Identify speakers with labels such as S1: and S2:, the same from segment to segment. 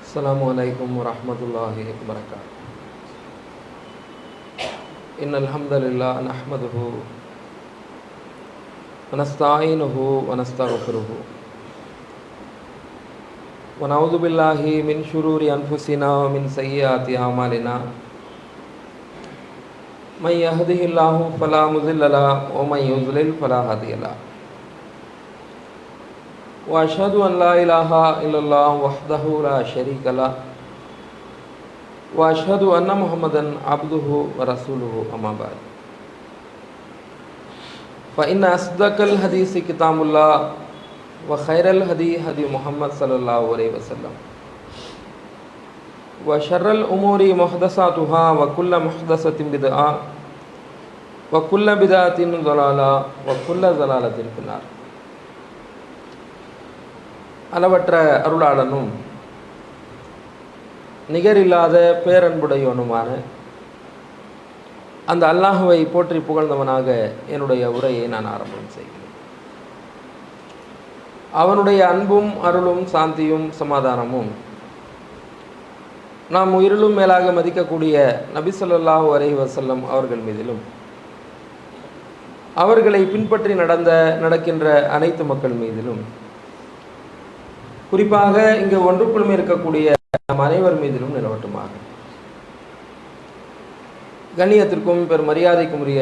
S1: अस्सलामुअलैकुम वरहमतुल्लाहि वबरकातुहू। इन्नल हम्दलिल्लाह नहमदुहु व नस्तईनुहु व नस्तगफिरुहु व नऊज़ु बिल्लाहि मिन शुरूरि अनफुसिना व मिन सय्यिआति अमालिना। मन यहदिहिल्लाहु फला मुज़िल्ल लहु व मन युज़्लिल फला हादिय लहु। व अशहदु अन ला इलाहा इल्लल्लाह वहदहु ला शरीका लहु व अशहदु अन्न मुहम्मदन अब्दुहु व रसूलुहु अम्मा बाद। फ़इन्न अस्दक़ल हदीसी किताबुल्लाह व खैरल हदी हदी मुहम्मद सल्लल्लाहु अलैहि वसल्लम व शर्रल उमूरी मुहदसातुहा व कुल्ल मुहदसतिन बिदअ व कुल्ल बिदअतिन ज़लाला व कुल्ल ज़लालतिन फिन्नार। அளவற்ற அருளாளனும் நிகரில்லாத பேரன்புடையவனுமான அந்த அல்லாஹுவை போற்றி புகழ்ந்தவனாக என்னுடைய உரையை நான் ஆரம்பம் செய்கிறேன். அவனுடைய அன்பும் அருளும் சாந்தியும் சமாதானமும் நாம் உயிரிலும் மேலாக மதிக்கக்கூடிய நபி ஸல்லல்லாஹு அலைஹி வஸல்லம் அவர்கள் மீதிலும் அவர்களை பின்பற்றி நடக்கின்ற அனைத்து மக்கள் மீதிலும் குறிப்பாக இங்கு ஒன்றுக்குள்ளும் இருக்கக்கூடிய நம் அனைவர் மீதிலும் நிலவட்டுமாக. கண்ணியத்திற்கும் பெரும் மரியாதைக்கும் உரிய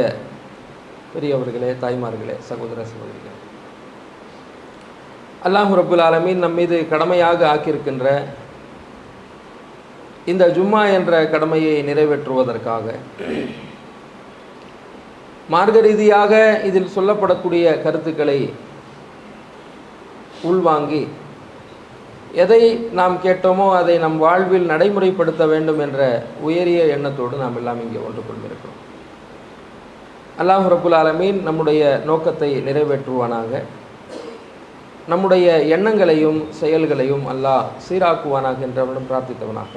S1: பெரியவர்களே, தாய்மார்களே, சகோதர சகோதரிகளே, அல்லாஹ் ரப்புல் ஆலமீன் நம் மீது கடமையாக ஆக்கியிருக்கின்ற இந்த ஜும்மா என்ற கடமையை நிறைவேற்றுவதற்காக மார்க்க ரீதியாக இதில் சொல்லப்படக்கூடிய கருத்துக்களை உள்வாங்கி எதை நாம் கேட்டோமோ அதை நம் வாழ்வில் நடைமுறைப்படுத்த வேண்டும் என்ற உயரிய எண்ணத்தோடு நாம் எல்லாம் இங்கே ஒன்று கொண்டிருக்கிறோம். அல்லாஹ் ரப்புல் ஆலமீன் நம்முடைய நோக்கத்தை நிறைவேற்றுவானாக. நம்முடைய எண்ணங்களையும் செயல்களையும் அல்லாஹ் சீராக்குவானாக என்றவனும் பிரார்த்தித்தவனாக.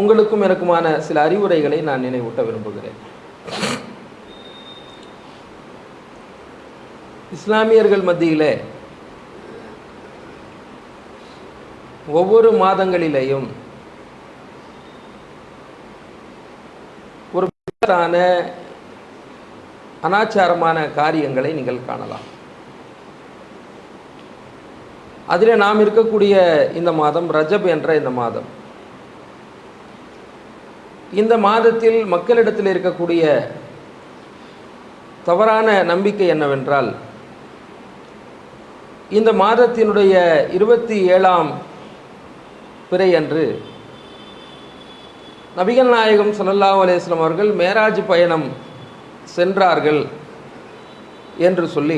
S1: உங்களுக்கும் எனக்குமான சில அறிவுரைகளை நான் நினைவூட்ட விரும்புகிறேன். இஸ்லாமியர்கள் மத்தியிலே ஒவ்வொரு மாதங்களிலேயும் ஒரு அனாச்சாரமான காரியங்களை நீங்கள் காணலாம். அதில் நாம் இருக்கக்கூடிய இந்த மாதம் ரஜப் என்ற இந்த மாதம், இந்த மாதத்தில் மக்களிடத்தில் இருக்கக்கூடிய தவறான நம்பிக்கை என்னவென்றால், இந்த மாதத்தினுடைய 27ஆம் பிறை அன்று நபிகள் நாயகம் ஸல்லல்லாஹு அலைஹி வஸல்லம் அவர்கள் மேராஜ் பயணம் சென்றார்கள் என்று சொல்லி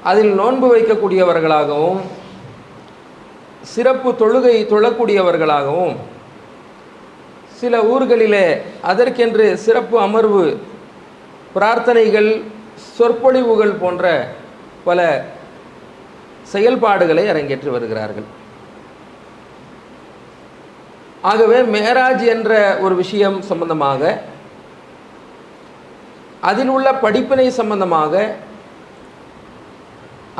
S1: அதில் நோன்பு வைக்கக்கூடியவர்களாகவும் சிறப்பு தொழுகை தொழக்கூடியவர்களாகவும் சில ஊர்களிலே அதற்கென்று சிறப்பு அமர்வு, பிரார்த்தனைகள், சொற்பொழிவுகள் போன்ற பல செயல்பாடுகளை அரங்கேற்றி வருகிறார்கள். ஆகவே மேராஜ் என்ற ஒரு விஷயம் சம்பந்தமாக, அதில் உள்ள படிப்பினை சம்பந்தமாக,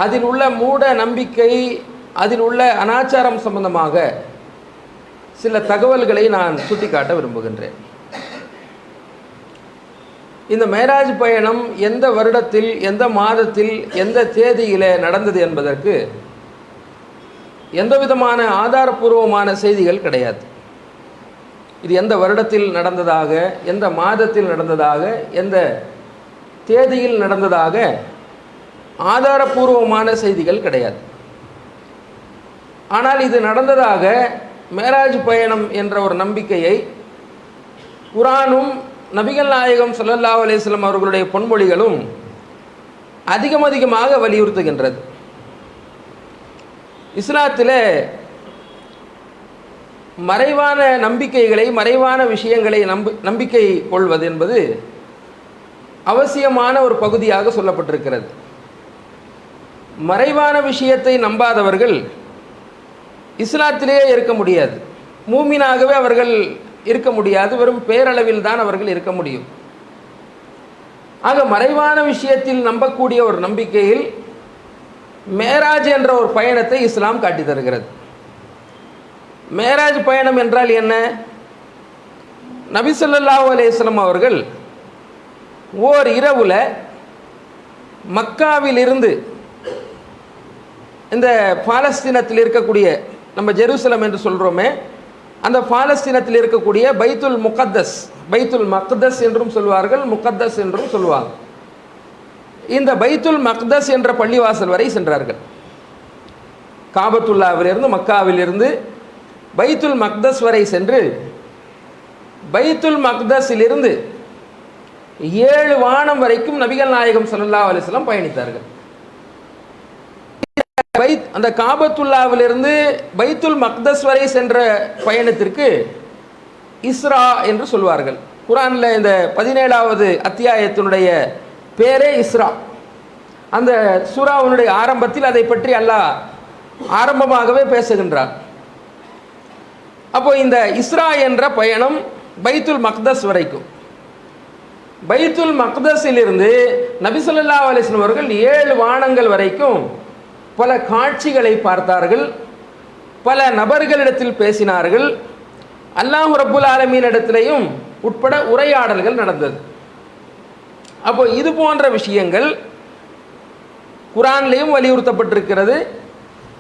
S1: அதில் உள்ள மூட நம்பிக்கை, அதில் உள்ள அனாச்சாரம் சம்பந்தமாக சில தகவல்களை நான் சுட்டிக்காட்ட விரும்புகின்றேன். இந்த மேராஜ் பயணம் எந்த வருடத்தில், எந்த மாதத்தில், எந்த தேதியிலே நடந்தது என்பதற்கு எந்த விதமான ஆதாரபூர்வமான செய்திகள் கிடையாது. இது எந்த வருடத்தில் நடந்ததாக, எந்த மாதத்தில் நடந்ததாக, எந்த தேதியில் நடந்ததாக ஆதாரபூர்வமான செய்திகள் கிடையாது. ஆனால் இது நடந்ததாக மேராஜ் பயணம் என்ற ஒரு நம்பிக்கையை குர்ஆனும் நபிகள் நாயகம் ஸல்லல்லாஹு அலைஹி வஸல்லம் அவர்களுடைய பொன்மொழிகளும் அதிகமாக வலியுறுத்துகின்றது. இஸ்லாத்திலே மறைவான நம்பிக்கைகளை, மறைவான விஷயங்களை நம்பிக்கை கொள்வது என்பது அவசியமான ஒரு பகுதியாக சொல்லப்பட்டிருக்கிறது. மறைவான விஷயத்தை நம்பாதவர்கள் இஸ்லாத்திலேயே இருக்க முடியாது, மூமினாகவே அவர்கள் இருக்க முடியாது, வெறும் பேரளவில் தான் அவர்கள் இருக்க முடியும். ஆக மறைவான விஷயத்தில் நம்பக்கூடிய ஒரு நம்பிக்கையில் மேராஜ் என்ற ஒரு பயணத்தை இஸ்லாம் காட்டி தருகிறது. மேராஜ் பயணம் என்றால் என்ன? நபி ஸல்லல்லாஹு அலைஹி வஸல்லம் அவர்கள் ஓர் இரவுல மக்காவிலிருந்து இந்த பாலஸ்தீனத்தில் இருக்கக்கூடிய, நம்ம ஜெருசலம் என்று சொல்கிறோமே, அந்த பாலஸ்தீனத்தில் இருக்கக்கூடிய பைத்துல் முகத்தஸ், பைத்துல் மக்தஸ் என்றும் சொல்வார்கள், முகத்தஸ் என்றும் சொல்வாங்க. இந்த பைத்துல் மக்தஸ் என்ற பள்ளிவாசல் வரை சென்றார்கள். காபத்துல்லாவிலிருந்து, மக்காவிலிருந்து பைத்துல் மக்தஸ் வரை சென்று பைத்துல் மக்தஸிலிருந்து 7 வானம் வரைக்கும் நபிகள் நாயகம் ஸல்லல்லாஹு அலைஹி வஸல்லம் பயணித்தார்கள். அந்த காபத்துல்லாவிலிருந்து பைத்துல் மக்தஸ் வரை சென்ற பயணத்திற்கு இஸ்ரா என்று சொல்வார்கள். குர்ஆன்ல இந்த 17வது அத்தியாயத்தினுடைய பேரே இஸ்ரா. அந்த சூராவுடைய ஆரம்பத்தில் அதை பற்றி அல்லாஹ் ஆரம்பமாகவே பேசுகின்றார். அப்போ இந்த இஸ்ரா என்ற பயணம் பைத்துல் மக்தஸ் வரைக்கும். பைத்துல் மக்தஸிலிருந்து நபி ஸல்லல்லாஹு அலைஹி வஸல்லம் அவர்கள் 7 வானங்கள் வரைக்கும் பல காட்சிகளை பார்த்தார்கள், பல நபர்களிடத்தில் பேசினார்கள், அல்லாஹ் ரப்புல் ஆலமீன் இடத்திலையும் உட்பட உரையாடல்கள் நடந்தது. அப்போ இது போன்ற விஷயங்கள் குர்ஆன்லையும் வலியுறுத்தப்பட்டிருக்கிறது.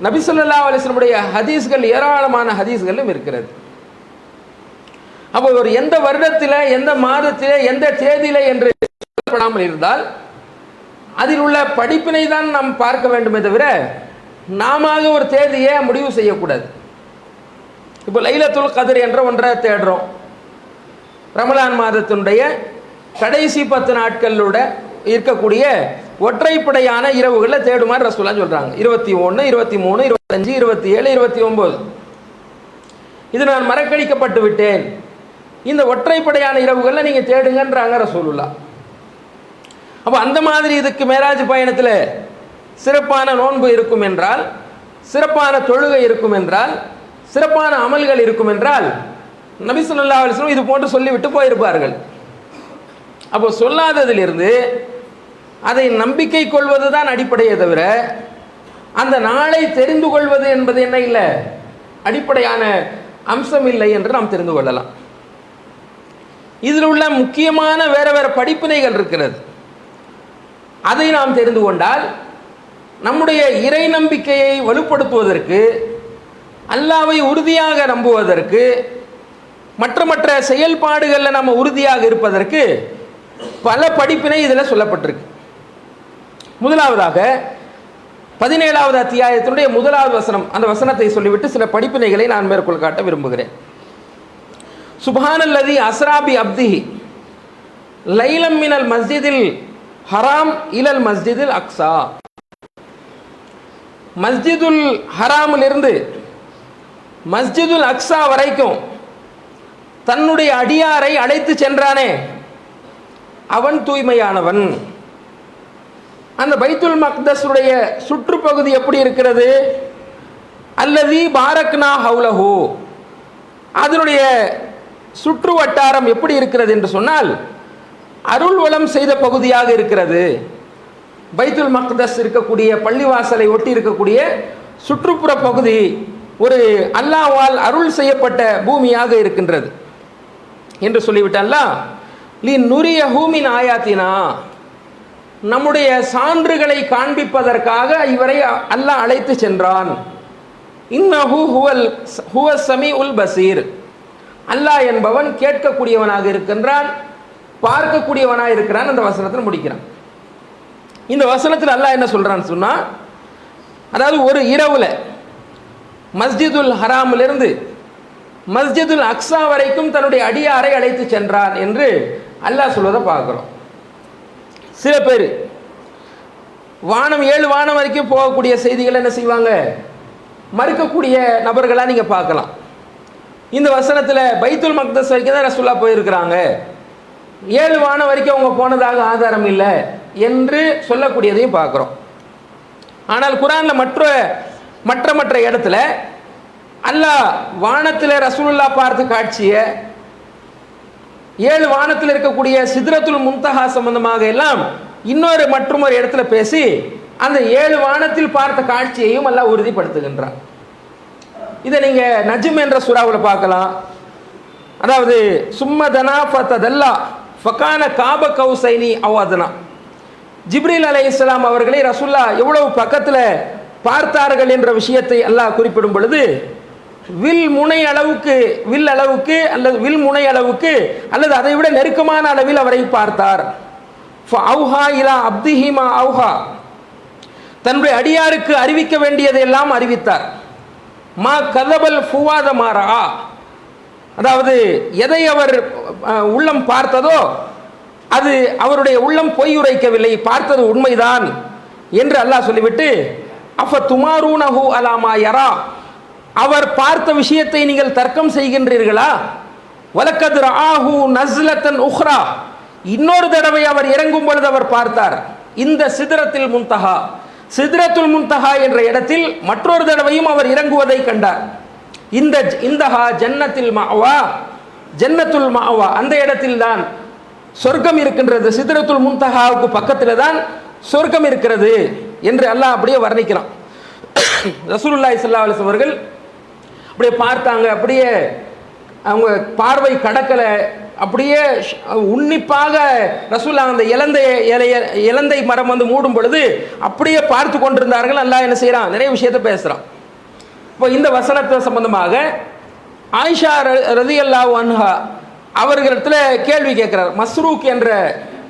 S1: நபி ஸல்லல்லாஹு அலைஹி வஸல்லம் ஹதீஸ்கள், ஏராளமான ஹதீஸ்களும் இருக்கிறது. அப்போ ஒரு எந்த வருடத்தில், எந்த மாதத்திலே, எந்த தேதியிலே என்று சொல்லப்படாமல் இருந்தால் அதில் உள்ள படிப்பினை தான் நாம் பார்க்க வேண்டுமே தவிர நாம ஒரு தேதியை முடிவு செய்யக்கூடாது. இப்போ லைலத்துல் கத்ர் என்ற ஒன்றை தேடுறோம். ரமலான் மாதத்தினுடைய கடைசி 10 நாட்களோட இருக்கக்கூடிய ஒற்றைப்படையான இரவுகளில் தேடுமாறு ரசூலுல்லாஹ் சொல்றாங்க. 21, 23, 25, 27, 29. இது நான் மறக்கடிக்கப்பட்டு விட்டேன், இந்த ஒற்றைப்படையான இரவுகளில் நீங்கள் தேடுங்கன்றாங்க ரசூலுல்லாஹ். அப்போ அந்த மாதிரி இதுக்கு மேராஜ் பயணத்தில் சிறப்பான நோன்பு இருக்கும் என்றால், சிறப்பான தொழுகை இருக்கும் என்றால், சிறப்பான அமல்கள் இருக்கும் என்றால் நபி ஸல்லல்லாஹு அலைஹி வஸல்லம் இது போன்று சொல்லிவிட்டு போயிருப்பார்கள். அப்போ சொல்லாததிலிருந்து அதை நம்பிக்கை கொள்வது தான் அடிப்படையே தவிர அந்த நாளை தெரிந்து கொள்வது என்பது என்ன இல்லை, அடிப்படையான அம்சம் இல்லை என்று நாம் தெரிந்து கொள்ளலாம். இதில் உள்ள முக்கியமான வேற வேற படிப்பினைகள் இருக்கிறது. அதை நாம் தெரிந்து கொண்டால் நம்முடைய இறை நம்பிக்கையை வலுப்படுத்துவதற்கு, அல்லாஹ்வை உறுதியாக நம்புவதற்கு, மற்ற செயல்பாடுகளில் நம்ம உறுதியாக இருப்பதற்கு பல படிப்பினை இதில் சொல்லப்பட்டிருக்கு. முதலாவதாக 17வது அத்தியாயத்தினுடைய 1வது வசனம், அந்த வசனத்தை சொல்லிவிட்டு சில படிப்பினைகளை நான் மேற்கோள் காட்ட விரும்புகிறேன். சுப்ஹானல்லதி அஸ்ரா பி அப்திஹி லைலம் மினல் மஸ்ஜிதில் ஹராம் இலல் மஸ்ஜிதில் அக்ஸா. மஸ்ஜிதுல் ஹராமிலிருந்து மஸ்ஜிதுல் அக்ஸா வரைக்கும் தன்னுடைய அடியாரை அழைத்து சென்றானே அவன் தூய்மையானவன். அந்த பைத்துல் மக்தஸுடைய சுற்றுப்பகுதி எப்படி இருக்கிறது? அல்லதி பாரக்னா ஹவுலஹு, அதனுடைய சுற்று வட்டாரம் எப்படி இருக்கிறது என்று சொன்னால் அருள் வளம் செய்த பகுதியாக இருக்கிறது. பைத்துல் மக்தஸ் இருக்கக்கூடிய பள்ளிவாசலை ஒட்டி இருக்கக்கூடிய சுற்றுப்புற பகுதி ஒரு அல்லாஹ்வால் அருள் செய்யப்பட்ட பூமியாக இருக்கின்றது என்று சொல்லிவிட்டால், லி நுரியஹு மின் ஆயாத்தினா, நம்முடைய சான்றுகளை காண்பிப்பதற்காக இவரை அல்லாஹ் அழைத்து சென்றான். இன்னஹு ஹுவ ஸமீஉல் பஸீர், அல்லாஹ் என்பவன் கேட்கக்கூடியவனாக இருக்கின்றான், பார்க்கக்கூடியவனாக இருக்கிறான். அந்த வசனத்தில் முடிக்கிறான். இந்த வசனத்தில் அல்லாஹ் என்ன சொல்றான்னு சொன்னா, அதாவது ஒரு இரவுல மஸ்ஜிதுல் ஹராமிலிருந்து மஸ்ஜிதுல் அக்ஸா வரைக்கும் தன்னுடைய அடியாரை அழைத்து சென்றான் என்று அல்லாஹ் சொல்வதை பார்க்கிறோம். சில பேர் வானம் 7 வானம் வரைக்கும் போகக்கூடிய செய்திகளை என்ன செய்வாங்க, மறுக்கக்கூடிய நபர்களாக நீங்க பார்க்கலாம். இந்த வசனத்தில் பைத்துல் மக்தஸ் வரைக்கும் தான் ரசூலுல்லாஹ் போயிருக்கிறாங்க, 7 வானம் வரைக்கும் அவங்க போனதாக ஆதாரம் இல்லை என்று சொல்லக்கூடியதையும் பார்க்கிறோம். ஆனால் குர்ஆன்ல மற்ற இடத்துல அல்லாஹ் வானத்தில் ரசூலுல்லாஹ் பார்த்து காட்சிய 7 வானத்தில் இருக்கக்கூடிய சித்ரத்துல் முன்தஹா சம்பந்தமாக எல்லாம் மற்றொரு இடத்துல பேசி அந்த 7 வானத்தில் பார்த்த காட்சியையும் அல்லாஹ் உறுதிப்படுத்துகின்றான். இதை நீங்க நஜ்ம் என்ற சூறாவில் பார்க்கலாம். அதாவது சும்மதனா ஃபதல்லா ஃபகான காப கௌசைனி அவ் அத்னா. ஜிப்ரீல் அலைஹிஸ்ஸலாம் அவர்களை ரசூலுல்லாஹ் எவ்வளவு பக்கத்தில் பார்த்தார்கள் என்ற விஷயத்தை அல்லாஹ் குறிப்பிடும் பொழுது வில் முனை அளவுக்கு அல்லது அதை விட நெருக்கமான அளவில் அவரை பார்த்தார். ஃபஅவ்ஹா இலா அப்திஹி மா அவ்ஹா, தன்னுடைய அடியாருக்கு அறிவிக்க வேண்டியதையெல்லாம் அறிவித்தார். மா கதபல் ஃபுவாத மாரா, அதாவது எதை அவர் உள்ளம் பார்த்ததோ அது அவருடைய உள்ளம் பொய் உரைக்கவில்லை, பார்த்தது உண்மைதான் என்று அல்லாஹ் சொல்லிவிட்டு அஃப துமாரூனஹு அலாமா யரா, அவர் பார்த்த விஷயத்தை நீங்கள் தர்க்கம் செய்கின்றீர்களா? வலக்கத் ரஆஹு நஸ்லத்தன் உஹ்ரா, இன்னொரு தடவை அவர் இறங்கும் பொழுது அவர் பார்த்தார். இந்த சிதறத்தில் முன்தஹா, சிதறத்துல் முன்தஹா என்ற இடத்தில் மற்றொரு தடவையும் அவர் இறங்குவதை கண்டார். இந்தஹா ஜன்னத்தில் மஅவா, ஜன்னத்துல் மஅவா, அந்த இடத்தில் தான் சொர்க்கம் இருக்கின்றது. சிதறத்துல் முன்தஹாவுக்கு பக்கத்தில் தான் சொர்க்கம் இருக்கிறது என்று அல்லாஹ் அப்படியே வர்ணிக்கிறான். ரசூலுல்லாஹி ஸல்லல்லாஹு அலைஹி அவர்கள் அப்படியே பார்த்தாங்க. அப்படியே அவங்க பார்வை கடக்கலை. அப்படியே உன்னிப்பாக ரசூலுல்லாஹ் அந்த இலந்தை மரம் வந்து மூடும் பொழுது அப்படியே பார்த்து கொண்டிருந்தார்கள். அல்லாஹ் என்ன செய்யறான், நிறைய விஷயத்தை பேசுறான். இப்போ இந்த வசனத்தை சம்பந்தமாக ஆயிஷா ரலியல்லாஹு அன்ஹா அவர்களிடத்துல கேள்வி கேட்கிறார். மஸ்ரூக் என்ற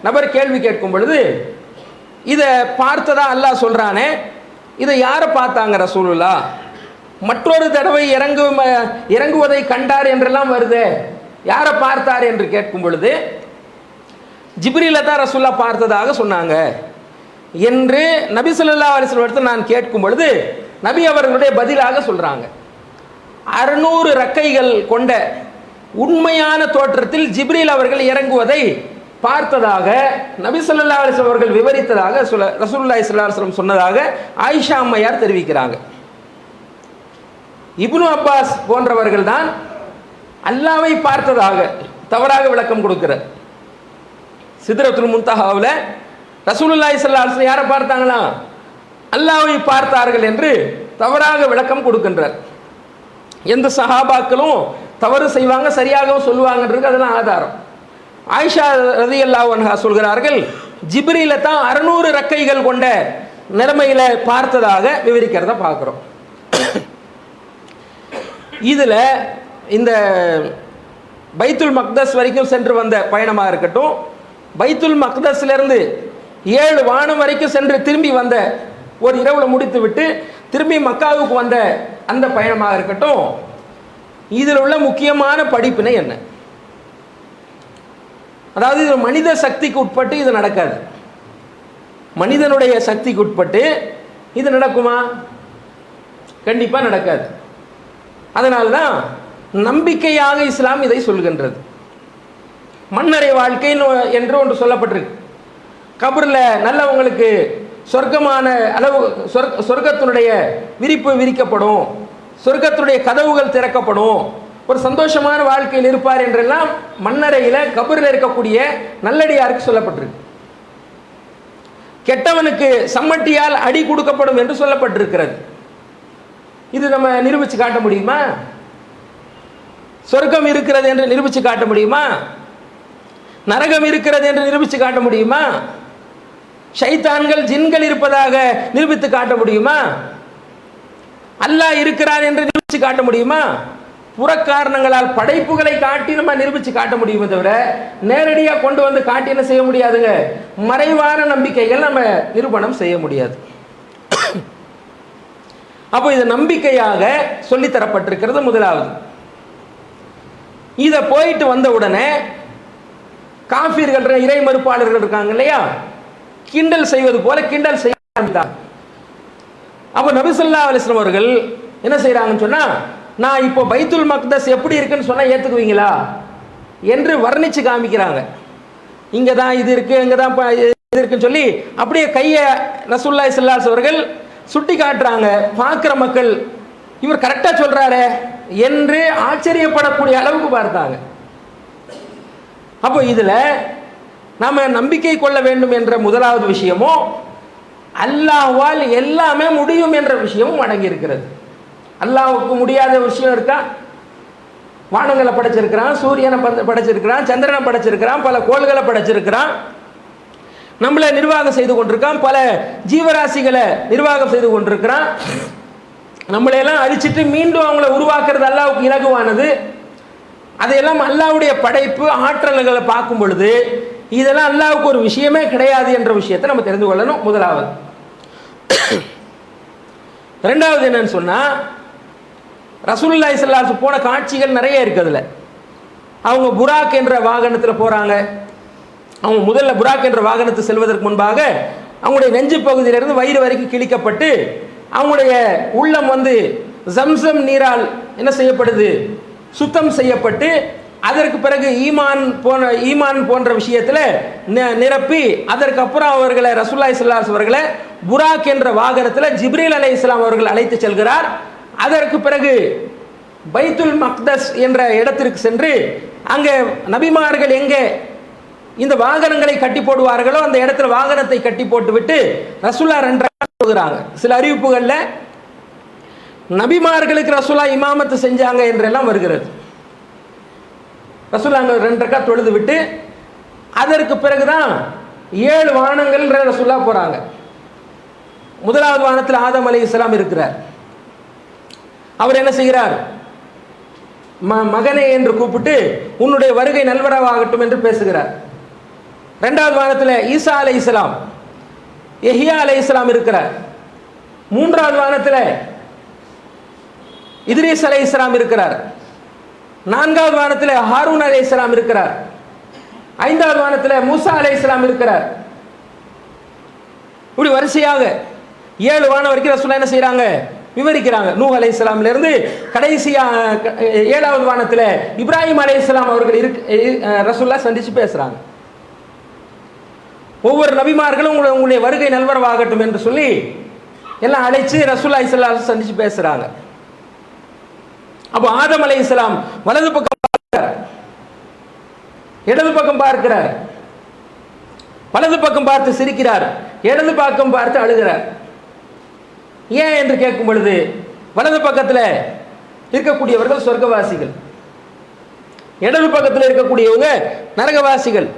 S1: நபர் கேள்வி கேட்கும் பொழுது இதை பார்த்ததா அல்லாஹ் சொல்றானே, இதை யாரை பார்த்தாங்க ரசூலுல்லாஹ்? மற்றொரு தடவை இறங்குவதை கண்டார் என்றெல்லாம் வருது, யாரை பார்த்தார் என்று கேட்கும் பொழுது ஜிப்ரீலை தான் ரசூலுல்லாஹ் பார்த்ததாக சொன்னாங்க என்று நபி ஸல்லல்லாஹு அலைஹி வஸல்லம் நான் கேட்கும் பொழுது நபி அவர்களுடைய பதிலாக சொல்றாங்க, 600 ரெக்கைகள் கொண்ட உண்மையான தோற்றத்தில் ஜிப்ரீல் அவர்கள் இறங்குவதை பார்த்ததாக நபி ஸல்லல்லாஹு அலைஹி வஸல்லம் அவர்கள் விவரித்ததாக ரசூலுல்லாஹி ஸல்லல்லாஹு அலைஹி வஸல்லம் சொன்னதாக ஆயிஷா அம்மையார் தெரிவிக்கிறாங்க. இப்னு அப்பாஸ் போன்றவர்கள் தான் அல்லாஹ்வை பார்த்ததாக தவறாக விளக்கம் கொடுக்கிறார். சித்ரத்துல் முன்தஹாவில் ரசூலுல்லாஹி ஸல்லல்லாஹு அலைஹி வஸல்லம் யாரை பார்த்தாங்களா? அல்லாஹ்வை பார்த்தார்கள் என்று தவறாக விளக்கம் கொடுக்கின்றார். எந்த சஹாபாக்களும் தவறு செய்வாங்க, சரியாகவும் சொல்லுவாங்கன்றது அதெல்லாம் ஆதாரம். ஆயிஷா ரலியல்லாஹு அன்ஹா சொல்கிறார்கள், ஜிப்ரீலை தான் 600 ரெக்கைகள் கொண்ட நிலைமையில பார்த்ததாக விவரிக்கிறத பார்க்கிறோம். இதுல இந்த பைத்துல் மக்தஸ் வரைக்கும் சென்று வந்த பயணமாக இருக்கட்டும், பைத்துல் மக்தஸ்லேருந்து 7 வானம் வரைக்கும் சென்று திரும்பி வந்த ஒரு இரவுல முடித்து விட்டு திரும்பி மக்காவுக்கு வந்த அந்த பயணமாக இருக்கட்டும், இதில் உள்ள முக்கியமான படிப்பினை என்ன? அதாவது இது மனித சக்திக்கு உட்பட்டு இது நடக்காது. மனிதனுடைய சக்திக்கு உட்பட்டு இது நடக்குமா? கண்டிப்பா நடக்காது. அதனால்தான் நம்பிக்கையாக இஸ்லாம் இதை சொல்கின்றது. மண்ணறை வாழ்க்கை என்று ஒன்று சொல்லப்பட்டிருக்கு. கபர்ல நல்லவங்களுக்கு சொர்க்கமான அளவு சொர்க்கத்தினுடைய விரிப்பு விரிக்கப்படும், சொர்க்கத்துடைய கதவுகள் திறக்கப்படும், ஒரு சந்தோஷமான வாழ்க்கையில் இருப்பார் என்றெல்லாம் மண்ணறையில் கபரில் இருக்கக்கூடிய நல்லடியாருக்கு சொல்லப்பட்டிருக்கு. கெட்டவனுக்கு சம்மட்டியால் அடி கொடுக்கப்படும் என்று சொல்லப்பட்டிருக்கிறது. இது நம்ம நிரூபிச்சு காட்ட முடியுமா? சொர்க்கம் இருக்கிறது என்று நிரூபிச்சு காட்ட முடியுமா? நரகம் இருக்கிறது என்று நிரூபிச்சு காட்ட முடியுமா? ஷைத்தான்கள் ஜின்கள் இருப்பதாக நிரூபித்து காட்ட முடியுமா? அல்லாஹ் இருக்கிறார் என்று நிரூபிச்சு காட்ட முடியுமா? புறக்காரணங்களால் படைப்புகளை காட்டி நம்ம நிரூபிச்சு காட்ட முடியுமே தவிர நேரடியாக கொண்டு வந்து காட்டி என்ன செய்ய முடியாதுங்க. மறைவான நம்பிக்கைகள் நம்ம நிரூபணம் செய்ய முடியாது. அப்போ இது நம்பிக்கையாக சொல்லித்தரப்பட்டிருக்கிறது முதலாவது. இதை போயிட்டு வந்த உடனே காஃபிர்கள் இறை மறுப்பாளர்கள் இருக்காங்க இல்லையா, கிண்டல் செய்வது போல கிண்டல் செய்ய ஆரம்பித்தாங்க. அப்போ நபி ஸல்லல்லாஹு அலைஹி வஸல்லம் அவர்கள் என்ன செய்யறாங்கன்னு சொன்னா, நான் இப்போ பைத்துல் மக்தஸ் எப்படி இருக்குன்னு சொன்னா ஏத்துக்குவீங்களா என்று வர்ணிச்சு காமிக்கிறாங்க. இங்க தான் இது இருக்கு, இங்க தான் இது இருக்குன்னு சொல்லி அப்படியே கையை ரசூலுல்லாஹி ஸல்லல்லாஹு அலைஹி வஸல்லம் அவர்கள் சுட்டி காட்டுறாங்க. பார்க்கிற மக்கள் இவர் கரெக்டா சொல்றாரு என்று ஆச்சரியப்படக்கூடிய அளவுக்கு பார்த்தாங்க. அப்போ இதுல நாம நம்பிக்கை கொள்ள வேண்டும் என்ற முதலாவது விஷயமும் அல்லாஹ்வால் எல்லாமே முடியும் என்ற விஷயமும் அடங்கி இருக்கிறது. அல்லாஹ்வுக்கு முடியாத விஷயம் இருக்கா? வானங்களை படைச்சிருக்கிறான், சூரியனை படைச்சிருக்கிறான், சந்திரனை படைச்சிருக்கிறான், பல கோள்களை படைச்சிருக்கிறான், நம்மளை நிர்வாகம் செய்து கொண்டிருக்கான், பல ஜீவராசிகளை நிர்வாகம் செய்து கொண்டிருக்கிறான். நம்மளையெல்லாம் அழிச்சிட்டு மீண்டும் அவங்கள உருவாக்குறது அல்லாஹ்வுக்கு இலகுவானது. அதையெல்லாம் அல்லாஹ்வுடைய படைப்பு ஆற்றல்களை பார்க்கும் பொழுது இதெல்லாம் அல்லாஹ்வுக்கு ஒரு விஷயமே கிடையாது என்ற விஷயத்தை நம்ம தெரிந்து கொள்ளணும். முதலாவது. ரெண்டாவது என்னன்னு சொன்னா, ரசூலுல்லாஹி ஸல்லல்லாஹு அலைஹி வஸல்லம் போன காட்சிகள் நிறைய இருக்குதுல. அவங்க புராக் என்ற வாகனத்தில் போறாங்க. அவங்க முதல்ல புராக் என்ற வாகனத்தில் செல்வதற்கு முன்பாக அவங்களுடைய நெஞ்சு பகுதியிலிருந்து வயிறு வரைக்கும் கிழிக்கப்பட்டு அவங்களுடைய உள்ளம் ஜம்சம் நீரால் என்ன செய்யப்படுது, சுத்தம் செய்யப்பட்டு அதற்கு பிறகு ஈமான் போன்ற விஷயத்தில் நிரப்பி அதற்கப்புறம் அவர்களை ரசூலுல்லாஹி ஸல்லல்லாஹு அலைஹி வஸல்லம் அவர்களை புராக் என்ற வாகனத்தில் ஜிப்ரீல் அலைஹிஸ்ஸலாம் அவர்கள் அழைத்து செல்கிறார். அதற்கு பிறகு பைத்துல் மக்தஸ் என்ற இடத்திற்கு சென்று அங்கே நபிமார்கள் எங்கே இந்த வாகனங்களை கட்டி போடுவார்களோ அந்த இடத்துல வாகனத்தை கட்டி போட்டு விட்டு ரசூலா 2 ரக்காத் தொழுகிறாங்க. சில அறிவிப்புகளில் நபிமார்களுக்கு ரசூலா இமாமத்து செஞ்சாங்க என்றெல்லாம் வருகிறது. ரசூலா அங்கே 2 ரக்காத் தொழுது விட்டு அதற்கு பிறகுதான் 7 வானங்கள் ரசூலா போறாங்க. முதலாவது வானத்தில் ஆதம் அலைஹிஸ்ஸலாம் இருக்கிறார். அவர் என்ன செய்கிறார், மகனே என்று கூப்பிட்டு உன்னுடைய வருகை நல்வரவாகட்டும் என்று பேசுகிறார். இரண்டாவது வானத்தில் ஈசா அலைஹிஸ்ஸலாம், யஹ்யா அலைஹிஸ்ஸலாம் இருக்கிறார். மூன்றாவது வானத்தில் இத்ரீஸ் அலைஹிஸ்ஸலாம் இருக்கிறார். நான்காவது வானத்தில் ஹாரூன் அலைஹிஸ்ஸலாம் இருக்கிறார். ஐந்தாவது வானத்தில் மூசா அலைஹிஸ்ஸலாம் இருக்கிறார். இப்படி வரிசையாக 7 வானம் வரைக்கும் ரசூலுல்லாஹ் என்ன செய்யறாங்க, விவரிக்கிறாங்க. நூஹ் அலைஹிஸ்ஸலாம்ல இருந்து கடைசியா 7வது வானத்தில் இப்ராஹிம் அலைஹிஸ்ஸலாம் அவர்கள் ரசூலுல்லாஹ் சந்திச்சு பேசுறாங்க. ஒவ்வொரு நபிமார்களும் உங்களுடைய வருகை நல்வரவாகட்டும் என்று சொல்லி எல்லாம் அழைச்சு ரசூலுல்லாஹி ஸல்லல்லாஹு அலைஹி வஸல்லம் சந்திச்சு பேசுறாங்க. அப்போ ஆதம் அலைஹிஸ்ஸலாம் வலது பக்கம் பார்க்கிறார், இடது பக்கம் பார்க்கிறார், வலது பக்கம் பார்த்து சிரிக்கிறார், இடது பக்கம் பார்த்து அழுகிறார். ஏன் என்று கேட்கும் பொழுது வலது பக்கத்தில் இருக்கக்கூடியவர்கள் சொர்க்கவாசிகள், இடது பக்கத்தில் இருக்கக்கூடியவங்க நரகவாசிகள்.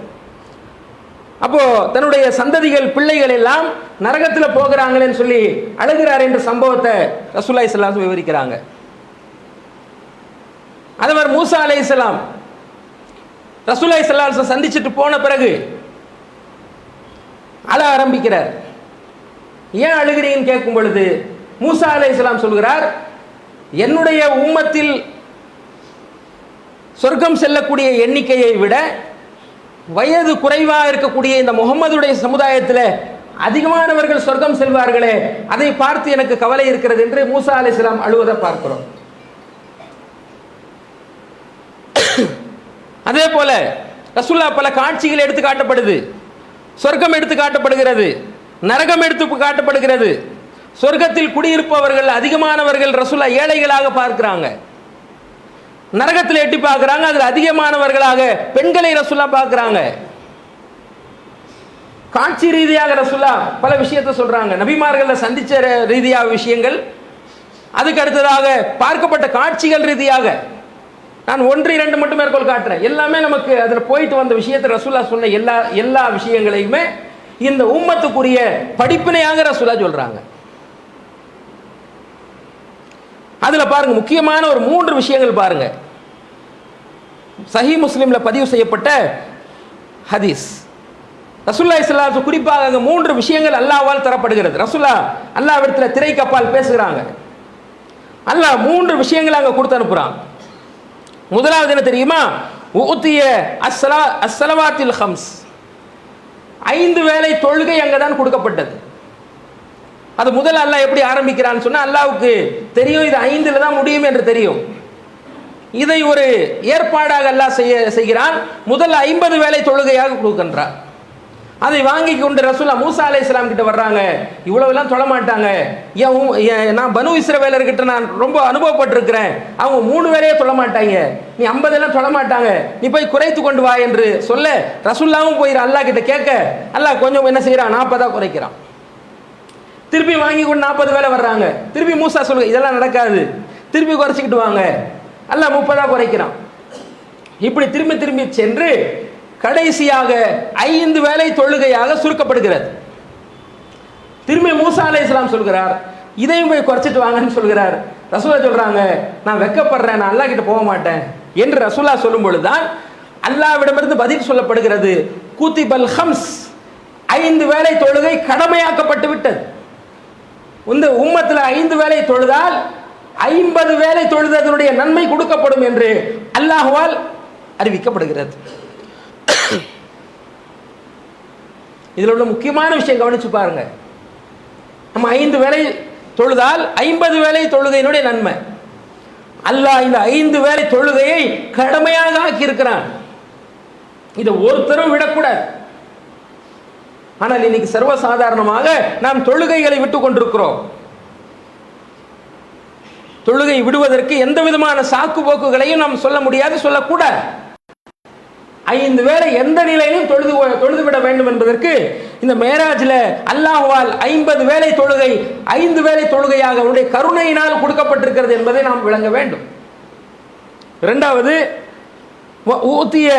S1: அப்போ தன்னுடைய சந்ததிகள் பிள்ளைகள் எல்லாம் நரகத்தில் போகிறாங்களேன்னு சொல்லி அழுகிறார் என்ற சம்பவத்தை ரசூலுல்லாஹி ஸல்லல்லாஹு அலைஹி வஸல்லம் விவரிக்கிறாங்க. அதே மாதிரி மூசா அலைஹிஸ்ஸலாம் ரசூலுல்லாஹி ஸல்லல்லாஹு அலைஹி வஸல்லம் சந்திச்சுட்டு போன பிறகு அழ ஆரம்பிக்கிறார். ஏன் அழுகிறீங்கன்னு கேட்கும் பொழுது மூசா அலைஹிஸ்ஸலாம் சொல்கிறார், என்னுடைய உம்மத்தில் சொர்க்கம் செல்லக்கூடிய எண்ணிக்கையை விட வயது குறைவாக இருக்கக்கூடிய இந்த முகம்மதுடைய சமுதாயத்தில் அதிகமானவர்கள் சொர்க்கம் செல்வார்களே, அதை பார்த்து எனக்கு கவலை இருக்கிறது என்று மூசா அலைஹிஸ்ஸலாம் அழுவதை பார்க்கிறோம். அதே போல ரசூலுல்லாஹ் பல காட்சிகள் எடுத்து காட்டப்படுது. சொர்க்கம் எடுத்து காட்டப்படுகிறது, நரகம் எடுத்து காட்டப்படுகிறது. சொர்க்கத்தில் குடியிருப்பவர்கள் அதிகமானவர்கள் ரசூலுல்லாஹ் ஏழைகளாக பார்க்கிறாங்க. நரகத்தில் எட்டி பார்க்கிறாங்க, அதில் அதிகமானவர்களாக பெண்களை ரசூலுல்லாஹ் பார்க்கிறாங்க. காட்சி ரீதியாக ரசூலுல்லாஹ் பல விஷயத்தை சொல்றாங்க. நபிமார்களை சந்திச்ச ரீதியாக விஷயங்கள், அதுக்கு அடுத்ததாக பார்க்கப்பட்ட காட்சிகள் ரீதியாக நான் 1-2 மட்டும் மேற்கோள் காட்டுறேன். எல்லாமே நமக்கு அதில் போயிட்டு வந்த விஷயத்தை ரசூலுல்லாஹ் சொன்ன எல்லா விஷயங்களையுமே இந்த உம்மத்துக்குரிய படிப்பினையாக ரசூலுல்லாஹ் சொல்றாங்க. அதுல பாருங்க, முக்கியமான ஒரு 3 விஷயங்கள் பாருங்க. சஹீஹ் முஸ்லிம்ல பதிவு செய்யப்பட்ட ஹதீஸ். ரசூலுல்லாஹி ஸல்லல்லாஹு அலைஹி வஸல்லம் குறிப்பாக 3 விஷயங்கள் அல்லாஹ்வால் தரப்படுகிறது. ரசூலுல்லாஹ் அல்லாஹ்விடத்தில் திரைக்கு அப்பால் பேசுகிறாங்க. அல்லாஹ் 3 விஷயங்களை அங்க கொடுத்து அனுப்புறான். முதலாவது என்ன தெரியுமா, ஊத்திய அஸ்ஸலவாத்தில் ஹம்ஸ், 5 வேளை தொழுகை அங்கதான் கொடுக்கப்பட்டது. அது முதல்ல அல்லாஹ் எப்படி ஆரம்பிக்கிறான்னு சொன்னா, அல்லாஹ்வுக்கு தெரியும் இது 5ல் தான் முடியும் என்று தெரியும். இதை ஒரு ஏற்பாடாக அல்லாஹ் செய்கிறான். முதல்ல 50 வேளை தொழுகையாக கொடுக்கின்றார். அதை வாங்கி கொண்டு ரசூலுல்லாஹ் மூசா அலைஹிஸ்ஸலாம் கிட்ட வர்றாங்க. இவ்வளவுலாம் தொழ மாட்டாங்க, நான் பனு இஸ்ரவேலர்கிட்ட நான் ரொம்ப அனுபவப்பட்டிருக்கிறேன், அவங்க 3 வேளையே தொழ மாட்டாங்க, நீ 50 எல்லாம் தொழ மாட்டாங்க, நீ போய் குறைத்து கொண்டு வா என்று சொல்ல ரசூலுல்லாஹ்வும் போய் அல்லாஹ் கிட்ட கேட்க அல்லாஹ் கொஞ்சம் என்ன செய்யறான், 40 குறைக்கிறான். திருப்பி வாங்கி கொண்டு 40 வேலை வர்றாங்க. திருப்பி மூசா சொல்லுங்க இதெல்லாம் நடக்காது, திருப்பி குறைச்சிக்கிட்டு வாங்க. அல்லாஹ் 30 குறைக்கிறான். இப்படி திரும்பி திரும்பி சென்று கடைசியாக 5 வேளை தொழுகையாக சுருக்கப்படுகிறது. திரும்பி மூசா அலைஹிஸ்ஸலாம் சொல்கிறார், இதையும் போய் குறைச்சிட்டு வாங்கன்னு சொல்கிறார். ரசூலா சொல்றாங்க, நான் வெக்கப்படுறேன், நான் அல்லாஹ் கிட்ட போக மாட்டேன் என்று ரசூலா சொல்லும் பொழுதுதான் அல்லாஹ்விடமிருந்து பதில் சொல்லப்படுகிறது, கூத்திபல் ஹம்ஸ், 5 வேளை தொழுகை கடமையாக்கப்பட்டு விட்டது. இந்த உம்மத்தில் 5 வேளை தொழுதால் 50 வேளை தொழுதனுடைய நன்மை கொடுக்கப்படும் என்று அல்லாஹ்வால் அறிவிக்கப்படுகிறது. இதில் உள்ள முக்கியமான விஷயம் கவனிச்சு பாருங்க. நம்ம 5 வேளை தொழுதால் 50 வேளை தொழுகையினுடைய நன்மை. அல்லாஹ் இந்த 5 வேளை தொழுகையை கடமையாக ஆக்கி இருக்கிறான். இதை ஒருத்தரும் விடக்கூடாது. ஆனால் இன்னைக்கு சர்வசாதாரணமாக நாம் தொழுகைகளை விட்டு கொண்டிருக்கிறோம். தொழுகை விடுவதற்கு எந்த விதமான சாக்கு போக்குகளையும் நாம் சொல்ல முடியாது, சொல்லக்கூடாது. 5 வேளை எந்த நிலையிலும் தொழுது விட வேண்டும் என்பதற்கு இந்த மேராஜில் அல்லாஹ்வால் 50 வேளை தொழுகை 5 வேளை தொழுகையாக அவருடைய கருணையினால் கொடுக்கப்பட்டிருக்கிறது என்பதை நாம் விளங்க வேண்டும். இரண்டாவது, ஊதிய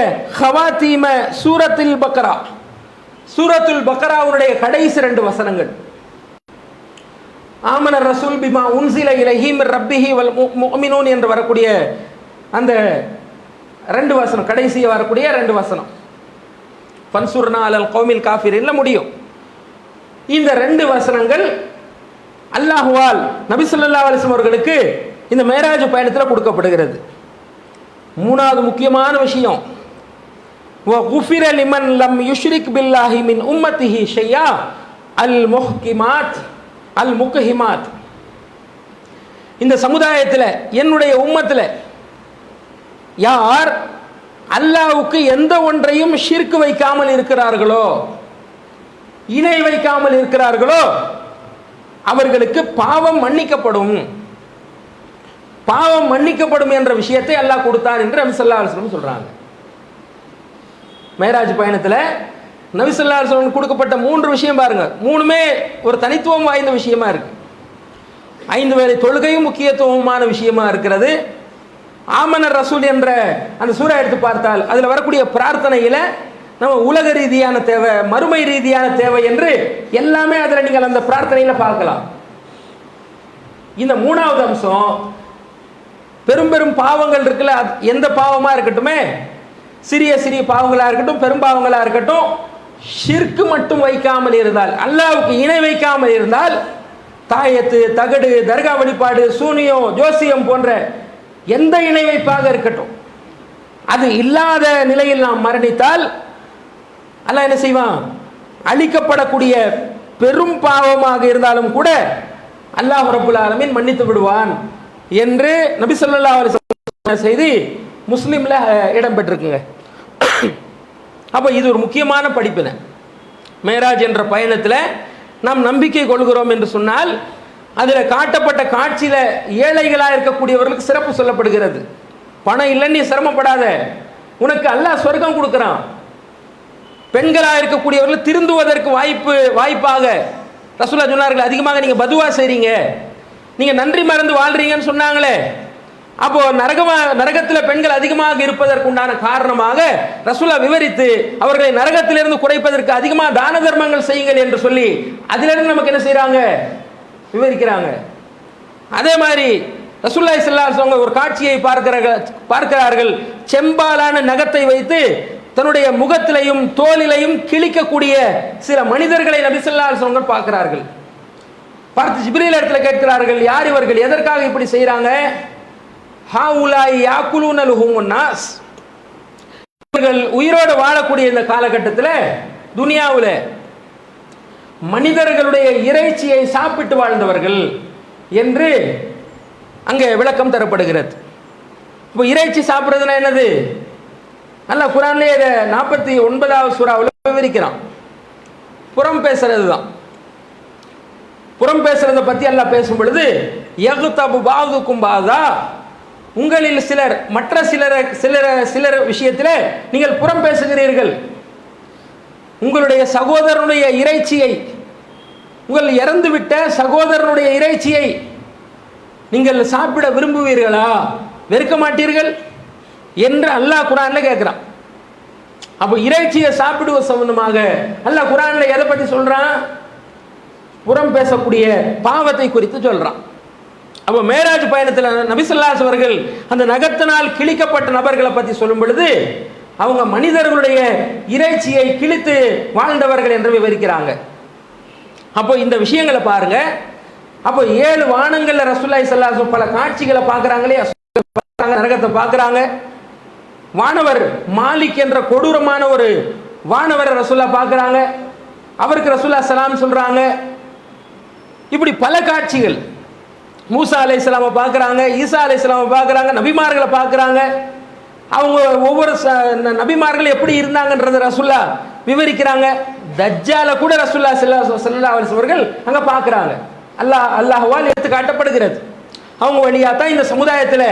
S1: ஹவாத்தீம சூரத்துல் பக்ரா, சூரத்துல் பக்ராவுடைய கடைசி 2 வசனங்கள், ஆமன ரசூல் பிமா உன்சில இலைஹி மிர் ரப்பிஹி வல் முஃமினூன் என்று வரக்கூடிய அந்த 2 வசனம், கடைசியாக வரக்கூடிய 2 வசனம், ஃபன்சுர்னா அலல் கௌமில் காஃபிரின்ல முடியும். இந்த 2 வசனங்கள் அல்லாஹ்வால் நபி ஸல்லல்லாஹு அலைஹி வஸல்லம் அவர்களுக்கு இந்த மேராஜ் பயணத்தில் கொடுக்கப்படுகிறது. மூணாவது முக்கியமான விஷயம், வகுஃபிர லிமன் லம் யுஷ்ரிக் பில்லாஹி மின் உம்மத்திஹி ஷையா அல் முஹ்கிமாத் அல் முக்ஹிமாத். இந்த சமுதாயத்தில், என்னுடைய உம்மத்தில் யார் அல்லாஹ்வுக்கு எந்த ஒன்றையும் ஷிர்க் வைக்காமல் இருக்கிறார்களோ, இணை வைக்காமல் இருக்கிறார்களோ, அவர்களுக்கு பாவம் மன்னிக்கப்படும். பாவம் மன்னிக்கப்படும் என்ற விஷயத்தை அல்லாஹ் கொடுத்தான் என்று நபி ஸல்லல்லாஹு அலைஹி வஸல்லம் சொல்றாங்க. மேராஜ் பயணத்தில் நபி ஸல்லல்லாஹு அலைஹி வஸல்லம் கொடுக்கப்பட்ட 3 விஷயம் பாருங்க, 3மே ஒரு தனித்துவம் வாய்ந்த விஷயமா இருக்கு. 5 வேளை தொழுகையும் முக்கியத்துவமான விஷயமா இருக்கிறது. ஆமனர் ரசூல் என்ற அந்த சூரா எடுத்து பார்த்தால் அதில் வரக்கூடிய பிரார்த்தனையில் நம்ம உலக ரீதியான தேவை, மறுமை ரீதியான தேவை என்று எல்லாமே அதில் நீங்கள் அந்த பிரார்த்தனையில் பார்க்கலாம். இந்த 3வது அம்சம், பெரும் பெரும் பாவங்கள் இருக்குல்ல, எந்த பாவமாக இருக்கட்டுமே, சிறிய சிறிய பாவங்களாக இருக்கட்டும், பெரும் பாவங்களாக இருக்கட்டும், ஷிர்க் மட்டும் வைக்காமல் இருந்தால், அல்லாஹ்வுக்கு இணை வைக்காமல் இருந்தால், தாயத்து, தகடு, தர்கா வழிபாடு, சூனியம், ஜோசியம் போன்ற எந்த இணை வைப்பாக இருக்கட்டும், அது இல்லாத நிலையில் நாம் மரணித்தால் அல்லாஹ் என்ன செய்வான், அழிக்கப்படக்கூடிய பெரும் பாவமாக இருந்தாலும் கூட அல்லாஹ் ரப்புல் ஆலமீன் மன்னித்து விடுவான் என்று நபி ஸல்லல்லாஹு அலைஹி வஸல்லம் செய்தி முஸ்லிம்ல இடம் பெற்றிருக்குங்க. அப்போ இது ஒரு முக்கியமான படிப்பினை. மேராஜ் என்ற பயணத்தில் நாம் நம்பிக்கை கொள்கிறோம் என்று சொன்னால் அதில் காட்டப்பட்ட காட்சியில் ஏழைகளாக இருக்கக்கூடியவர்களுக்கு சிறப்பு சொல்லப்படுகிறது. பணம் இல்லைன்னு நீ சிரமப்படாத, உனக்கு அல்லாஹ் சொர்க்கம் கொடுக்குறான். பெண்களாக இருக்கக்கூடியவர்கள் திருந்துவதற்கு வாய்ப்பாக ரசூலுல்லாஹ் சொன்னார்கள், அதிகமாக நீங்கள் பதுவா செய்றீங்க, நீங்கள் நன்றி மறந்து வாழ்றீங்கன்னு சொன்னாங்களே. அப்போ நரகத்தில் பெண்கள் அதிகமாக இருப்பதற்கு உண்டான காரணமாக ரசூலுல்லாஹ் விவரித்து அவர்களை நரகத்திலிருந்து குறைப்பதற்கு அதிகமாக தான தர்மங்கள் செய்யுங்கள் என்று சொல்லி அதிலிருந்து நமக்கு என்ன செய்கிறாங்க, விவரிக்கிறாங்க. அதே மாதிரி ரசூலுல்லாஹி ஸல்லல்லாஹு அலைஹி வஸல்லம் ஒரு காட்சியை பார்க்கிறார்கள். செம்பாலான நகத்தை வைத்து தன்னுடைய முகத்திலையும் தோலிலையும் கிழிக்கக்கூடிய சில மனிதர்களை நபி ஸல்லல்லாஹு அலைஹி வஸல்லம் பார்க்கிறார்கள். பார்த்து ஜிப்ரீல் இடத்துல கேட்கிறார்கள், யார் இவர்கள், எதற்காக இப்படி செய்கிறாங்க? ஹாஉலாய் யாக்குலூன லுஹுமுன் நாஸ், இவர்கள் உயிரோடு வாழக்கூடிய இந்த காலகட்டத்தில் துனியாவில் மனிதர்களுடைய இறைச்சியை சாப்பிட்டு வாழ்ந்தவர்கள் என்று அங்கே விளக்கம் தரப்படுகிறது. இப்போ இறைச்சி சாப்பிட்றதுனா என்னது? அல்லாஹ் குர்ஆன்லயே 49வது சூறாவில் விவரிக்கிறான். புறம் பேசுறது தான். புறம் பேசுறதை பற்றி அல்லாஹ் பேசும் பொழுது, யக்தபு பாதுக்கும் பாதா, உங்களில் சிலர் மற்ற சிலர் விஷயத்தில் நீங்கள் புறம் பேசுகிறீர்கள். உங்களுடைய சகோதரனுடைய இறைச்சியை உங்கள் இறந்துவிட்ட சகோதரனுடைய இறைச்சியை நீங்கள் சாப்பிட விரும்புவீர்களா, வெறுக்க மாட்டீர்கள் என்று அல்லாஹ் குர்ஆன்ல கேட்கிறான். அப்போ இறைச்சியை சாப்பிடுவது சம்பந்தமாக அல்லாஹ் குர்ஆன்ல எதை பற்றி சொல்றான்? புறம் பேசக்கூடிய பாவத்தை குறித்து சொல்றான். அப்போ மேராஜ் பயணத்தில் நபி ஸல்லல்லாஹு அலைஹி அவர்கள் அந்த நகத்தினால் கிழிக்கப்பட்ட நபர்களை பற்றி சொல்லும் பொழுது அவங்க மனிதர்களுடைய இறைச்சியை கிழித்து வாழ்ந்தவர்கள் என்று விவரிக்கிறாங்க. அப்போ இந்த விஷயங்களை பாருங்க. அப்போ 7 வானங்கள்ல ரசூலுல்லாஹி ஸல்லல்லாஹு அலைஹி வஸல்லம் பல காட்சிகளை பார்க்கறாங்களே, நரகத்தை பார்க்கறாங்க. வானவர் மாலிக் என்ற கொடூரமான ஒரு வானவரை ரசூலுல்லாஹ் பார்க்கறாங்க. அவருக்கு ரசூலுல்லாஹ் சலாம் சொல்றாங்க. இப்படி பல காட்சிகள். மூசா அலைஹிஸ்ஸலாமை பார்க்கறாங்க, ஈசா அலைஹிஸ்ஸலாமை பார்க்கறாங்க, நபிமார்களை பார்க்கறாங்க. அவங்க ஒவ்வொரு நபிமார்கள் எப்படி இருந்தாங்கன்றத ரசூலுல்லாஹ் விவரிக்கிறாங்க. தஜ்ஜால கூட ரசூலுல்லாஹ் ஸல்லல்லாஹு அலைஹி அவர்கள் அங்க பார்க்கறாங்க. அல்லாஹ்வால் எடுத்து காட்டப்படுகிறது. அவங்க வழியா தான் இந்த சமுதாயத்தில்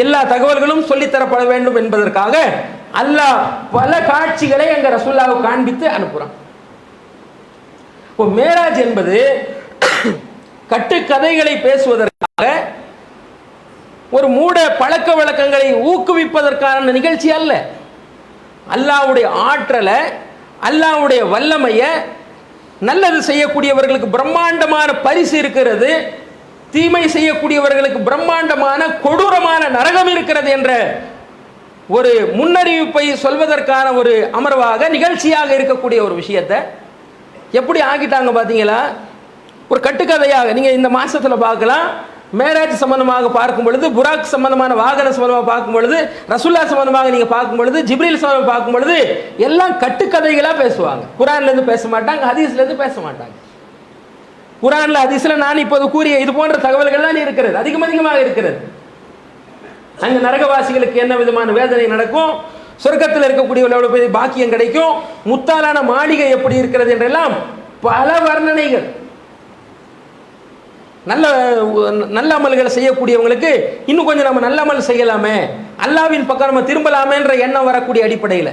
S1: எல்லா தகவல்களும் சொல்லித்தரப்பட வேண்டும் என்பதற்காக அல்லாஹ் பல காட்சிகளை அங்க ரசூலுல்லாஹ் காண்பித்து அனுப்புறான். இப்போ மேராஜ் என்பது கட்டுக்கதைகளை பேசுவதற்காக, ஒரு மூட பழக்க வழக்கங்களை ஊக்குவிப்பதற்கான நிகழ்ச்சி அல்ல. அல்லாஹ்வுடைய ஆற்றலை, அல்லாஹ்வுடைய வல்லமையை, நல்லது செய்யக்கூடியவர்களுக்கு பிரம்மாண்டமான பரிசு இருக்கிறது, தீமை செய்யக்கூடியவர்களுக்கு பிரம்மாண்டமான கொடூரமான நரகம் இருக்கிறது என்ற ஒரு முன்னறிவிப்பை சொல்வதற்கான ஒரு அமர்வாக, நிகழ்ச்சியாக இருக்கக்கூடிய ஒரு விஷயத்தை எப்படி ஆக்கிட்டாங்க பார்த்தீங்களா? ஒரு கட்டுக்கதையாக நீங்கள் இந்த மாசத்தில் பார்க்கலாம். மேராஜ் சம்பந்தமாக பார்க்கும் பொழுது, புராக் சம்பந்தமான வாகன சம்பந்தமாக பார்க்கும் பொழுது, ரசூலுல்லாஹ் சம்பந்தமாக நீங்கள் பார்க்கும் பொழுது, ஜிப்ரீல் சம்பந்தமாக பார்க்கும் பொழுது எல்லாம் கட்டுக்கதைகளாக பேசுவாங்க. குர்ஆன்லேருந்து பேச மாட்டாங்க, ஹதீஸ்லேருந்து பேச மாட்டாங்க. குர்ஆன்ல ஹதீஸ்ல நான் இப்போது கூறிய இது போன்ற தகவல்கள்லாம் இருக்கிறது, அதிகமாக இருக்கிறது. அங்கே நரகவாசிகளுக்கு என்ன விதமான வேதனை நடக்கும், சொர்க்கத்தில் இருக்கக்கூடியவர்களோட போய் பாக்கியம் கிடைக்கும், முத்தாலான மாளிகை எப்படி இருக்கிறது என்றெல்லாம் பல வர்ணனைகள். நல்ல நல்ல அமல்களை செய்யக்கூடியவங்களுக்கு இன்னும் கொஞ்சம் நம்ம நல்ல அமல் செய்யலாமே, அல்லாஹ்வின் பக்கம் நம்ம திரும்பலாமேன்ற எண்ணம் வரக்கூடிய அடிப்படையில்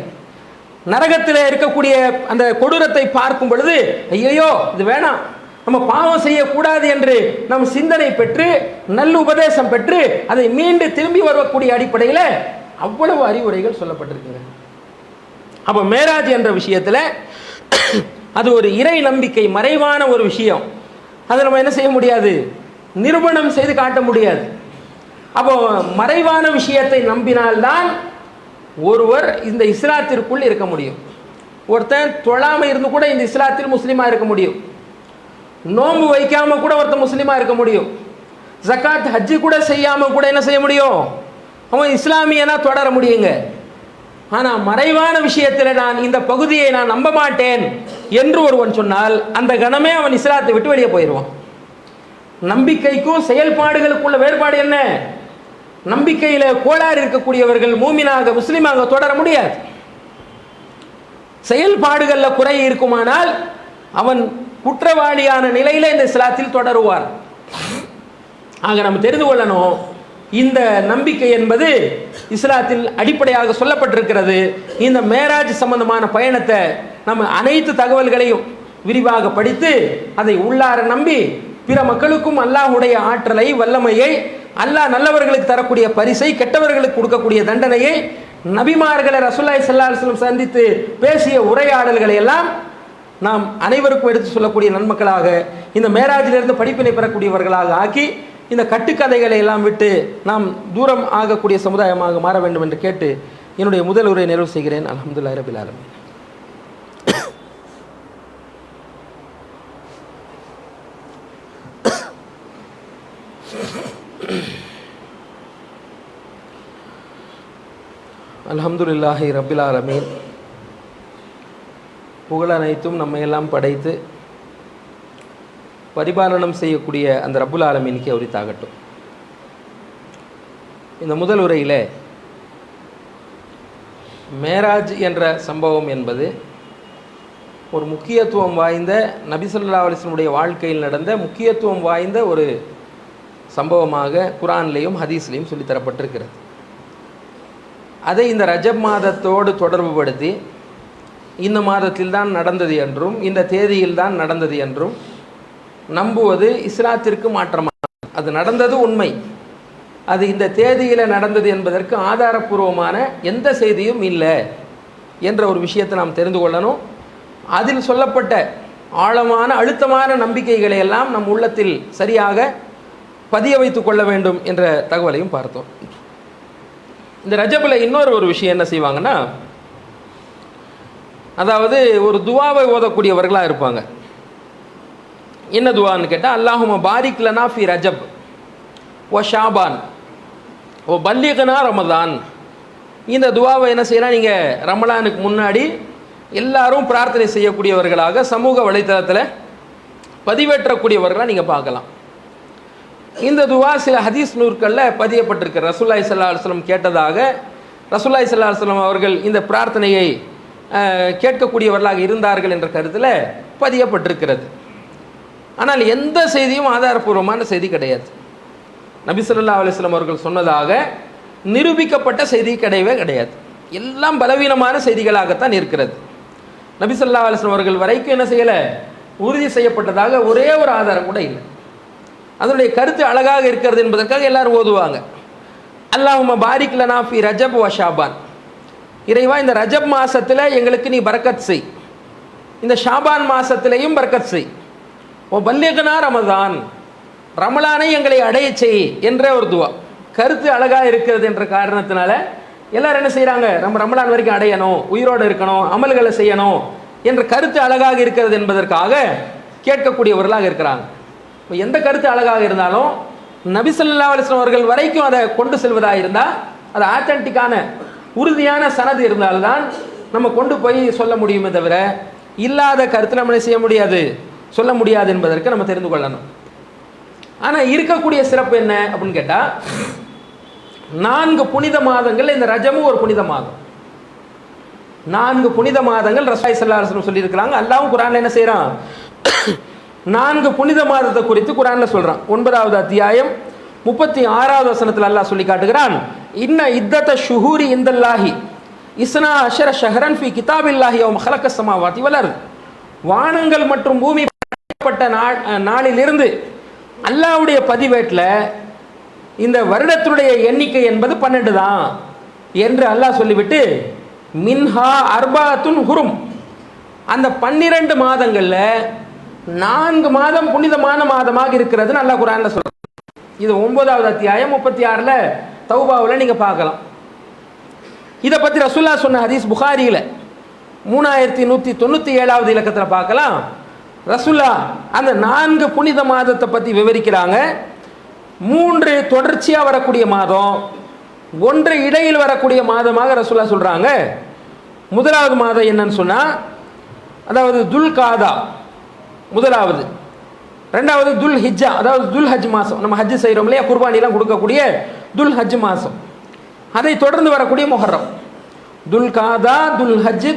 S1: நரகத்தில் இருக்கக்கூடிய அந்த கொடூரத்தை பார்க்கும் பொழுது ஐயோ இது வேணாம், நம்ம பாவம் செய்யக்கூடாது என்று நம் சிந்தனை பெற்று நல்ல உபதேசம் பெற்று அதை மீண்டு திரும்பி வரக்கூடிய அடிப்படையில் அவ்வளவு அறிவுரைகள் சொல்லப்பட்டிருக்குங்க. அப்போ மேராஜ் என்ற விஷயத்தில் அது ஒரு இறை நம்பிக்கை, மறைவான ஒரு விஷயம். அதை நம்ம என்ன செய்ய முடியாது, நிரூபணம் செய்து காட்ட முடியாது. அப்போ மறைவான விஷயத்தை நம்பினால்தான் ஒருவர் இந்த இஸ்லாத்திற்குள் இருக்க முடியும். ஒருத்தன் தொழாம இருந்து கூட இந்த இஸ்லாத்தில் முஸ்லீமா இருக்க முடியும். நோன்பு வைக்காம கூட ஒருத்தன் முஸ்லீமா இருக்க முடியும். ஜகாத் ஹஜ்ஜு கூட செய்யாம கூட என்ன செய்ய முடியும், அவன் இஸ்லாமியனா தொடர முடியுங்க. ஆனால் மறைவான விஷயத்தில் நான் இந்த பகுதியை நான் நம்ப மாட்டேன் என்று ஒருவன் சொன்னால் அந்த கணமே அவன் இஸ்லாத்தை விட்டு வெளியே போயிடுவான். நம்பிக்கைக்கும் செயல்பாடுகளுக்குள்ள வேறுபாடு என்ன? நம்பிக்கையில் கோளாறு இருக்கக்கூடியவர்கள் மூமினாக முஸ்லீமாக தொடர முடியாது. செயல்பாடுகளில் குறை இருக்குமானால் அவன் குற்றவாளியான நிலையில் இந்த இஸ்லாத்தில் தொடருவார். ஆக நம்ம தெரிந்து கொள்ளணும், இந்த நம்பிக்கை என்பது இஸ்லாத்தில் அடிப்படையாக சொல்லப்பட்டிருக்கிறது. இந்த மேராஜ் சம்பந்தமான பயணத்தை நம்ம அனைத்து தகவல்களையும் விரிவாக படித்து அதை உள்ளார நம்பி பிற மக்களுக்கும் அல்லாஹ்வுடைய ஆற்றலை, வல்லமையை, அல்லாஹ் நல்லவர்களுக்கு தரக்கூடிய பரிசை, கெட்டவர்களுக்கு கொடுக்கக்கூடிய தண்டனையை, நபிமார்களை ரசூலுல்லாஹி ஸல்லல்லாஹு அலைஹி வஸல்லம் சந்தித்து பேசிய உரையாடல்களை எல்லாம் நாம் அனைவருக்கும் எடுத்து சொல்லக்கூடிய நன்மக்களாக, இந்த மேராஜிலிருந்து படிப்பினை பெறக்கூடியவர்களாக ஆக்கி இந்த கட்டுக்கதைகளை எல்லாம் விட்டு நாம் தூரம் ஆகக்கூடிய சமுதாயமாக மாற வேண்டும் என்று கேட்டு என்னுடைய முதல் உரை நிறைவு செய்கிறேன். அல்ஹம்துலில்லாஹி ரப்பில் ஆலமீன். அல்ஹம்துலில்லாஹி ரப்பில் ஆலமீன். புகழ் அனைத்தும் நம்மை எல்லாம் படைத்து பரிபாலனம் செய்யக்கூடிய அந்த ரப்புல் ஆலமீனுக்கு உரித்தாகட்டும். இந்த முதல் உரையில் மேராஜ் என்ற சம்பவம் என்பது ஒரு முக்கியத்துவம் வாய்ந்த, நபி ஸல்லல்லாஹு அலைஹி வஸல்லம் வாழ்க்கையில் நடந்த முக்கியத்துவம் வாய்ந்த ஒரு சம்பவமாக குர்ஆன்லேயும் ஹதீஸ்லேயும் சொல்லித்தரப்பட்டிருக்கிறது. அதை இந்த ரஜப் மாதத்தோடு நம்புவது இஸ்லாத்திற்கு மாற்றமானது. அது நடந்தது உண்மை, அது இந்த தேதியில் நடந்தது என்பதற்கு ஆதாரபூர்வமான எந்த செய்தியும் இல்லை என்ற ஒரு விஷயத்தை நாம் தெரிந்து கொள்ளணும். அதில் சொல்லப்பட்ட ஆழமான அழுத்தமான நம்பிக்கைகளை எல்லாம் நம் உள்ளத்தில் சரியாக பதிய வைத்து கொள்ள வேண்டும் என்ற தகவலையும் பார்த்தோம். இந்த ரஜபில் இன்னொரு ஒரு விஷயம் என்ன செய்வாங்கன்னா, அதாவது ஒரு துவாவை ஓதக்கூடியவர்களாக இருப்பாங்க. என்ன துவான்னு கேட்டால், அல்லாஹும்ம பாரிக் லனா ஃபி ரஜப் ஓ ஷாபான் ஓ பல்லிகனா ரமதான். இந்த துவாவை என்ன செய்யலாம், நீங்கள் ரமலானுக்கு முன்னாடி எல்லாரும் பிரார்த்தனை செய்யக்கூடியவர்களாக சமூக வலைத்தளத்தில் பதிவேற்றக்கூடியவர்களாக நீங்கள் பார்க்கலாம். இந்த துவா சில ஹதீஸ் நூற்களில் பதியப்பட்டிருக்கு. ரசூலுல்லாஹி ஸல்லல்லாஹு அலைஹி வஸல்லம் கேட்டதாக ரசூலுல்லாஹி ஸல்லல்லாஹு அலைஹி வஸல்லம் அவர்கள் இந்த பிரார்த்தனையை கேட்கக்கூடியவர்களாக இருந்தார்கள் என்ற கருத்தில் பதியப்பட்டிருக்கிறது. ஆனால் எந்த செய்தியும் ஆதாரபூர்வமான செய்தி கிடையாது. நபி ஸல்லல்லாஹு அலைஹி வஸல்லம் அவர்கள் சொன்னதாக நிரூபிக்கப்பட்ட செய்தி கிடையவே கிடையாது. எல்லாம் பலவீனமான செய்திகளாகத்தான் இருக்கிறது. நபி ஸல்லல்லாஹு அலைஹி வஸல்லம் அவர்கள் வரைக்கும் என்ன செய்யலை, உறுதி செய்யப்பட்டதாக ஒரே ஒரு ஆதாரம் கூட இல்லை. அதனுடைய கருத்து அழகாக இருக்கிறது என்பதற்காக எல்லாரும் ஓதுவாங்க. அல்லாஹும்ம பாரிக் லனா ஃபி ரஜப் வ ஷாபான். இறைவா, இந்த ரஜப் மாதத்தில் எங்களுக்கு நீ பரக்கத் செய், இந்த ஷாபான் மாதத்திலையும் பரக்கத் செய். ஓ பல்லிகனா ரமதான், ரமலானை எங்களை அடைய செய் என்ற ஒரு துவா. கருத்து அழகாக இருக்கிறது என்ற காரணத்தினால எல்லாரும் என்ன செய்கிறாங்க, நம்ம ரமலான் வரைக்கும் அடையணும், உயிரோடு இருக்கணும், அமல்களை செய்யணும் என்ற கருத்து அழகாக இருக்கிறது என்பதற்காக கேட்கக்கூடியவர்களாக இருக்கிறாங்க. இப்போ எந்த கருத்து அழகாக இருந்தாலும் நபி ஸல்லல்லாஹு அலைஹி வஸல்லம் அவர்கள் வரைக்கும் அதை கொண்டு செல்வதாக இருந்தால், அது ஆத்தென்டிக்கான உறுதியான சனது இருந்தால்தான் நம்ம கொண்டு போய் சொல்ல முடியுமே தவிர, இல்லாத கருத்தில் நம்ம செய்ய முடியாது, சொல்ல முடியாது என்பதற்கு நம்ம தெரிந்து கொள்ளணும். ஆனால் இருக்கக்கூடிய சிறப்பு என்ன அப்படின்னு கேட்டால், 4 புனித மாதங்கள், இந்த ரஜமும் ஒரு புனித மாதம். 4 புனித மாதங்கள் ரசூலுல்லாஹி ஸல்லல்லாஹு அலைஹி வஸல்லம் சொல்லியிருக்கிறாங்க. அல்லாஹ்வும் குர்ஆன்ல என்ன செய்கிறான், 4 புனித மாதத்தை குறித்து குர்ஆன்ல சொல்கிறான். 9வது அத்தியாயம் 36வது வசனத்தில் அல்லாஹ் சொல்லி காட்டுகிறான், இன்ன இத்தத ஷுஹூரி இந்தல்லாஹி இஸ்னா அஷர ஷஹரன் ஃபி கிதாபில்லாஹி யௌம ஹலக ஸமாவாதி வல் அர்த். வானங்கள் மற்றும் பூமி படைக்கப்பட்ட நாளிலிருந்து அல்லாஹ்வுடைய பதிவேட்டில் இந்த வருடத்தினுடைய எண்ணிக்கை என்பது 12 தான் என்று அல்லாஹ் சொல்லிவிட்டு, மின்ஹா அர்பாத்துன் ஹுரும், அந்த 12 மாதங்களில் 4 மாதம் புனிதமான மாதமாக இருக்கிறதுன்னு அல்லாஹ் குர்ஆன்ல சொல்றான். இது 9வது அத்தியாயம் 36ல் தௌபாவில் நீங்கள் பார்க்கலாம். இதை பற்றி ரசூலுல்லாஹ் சொன்ன ஹதீஸ் புகாரியில் 3197வது இலக்கத்தில் பார்க்கலாம். ரசூலுல்லாஹ் அந்த 4 புனித மாதத்தை பற்றி விவரிக்கிறாங்க. 3 தொடர்ச்சியாக வரக்கூடிய மாதம், 1 இடையில் வரக்கூடிய மாதமாக ரசூலுல்லாஹ் சொல்கிறாங்க. முதலாவது மாதம் என்னன்னு சொன்னால், அதாவது துல் காதா முதலாவது, 2வது துல் ஹிஜ்ஜா, அதாவது துல் ஹஜ் மாதம், நம்ம ஹஜ் செய்கிறோம் இல்லையா, குர்பானிலாம் கொடுக்கக்கூடிய துல் ஹஜ் மாதம். அதை தொடர்ந்து வரக்கூடிய முஹர்ரம், துல் காதா, துல் ஹஜ்,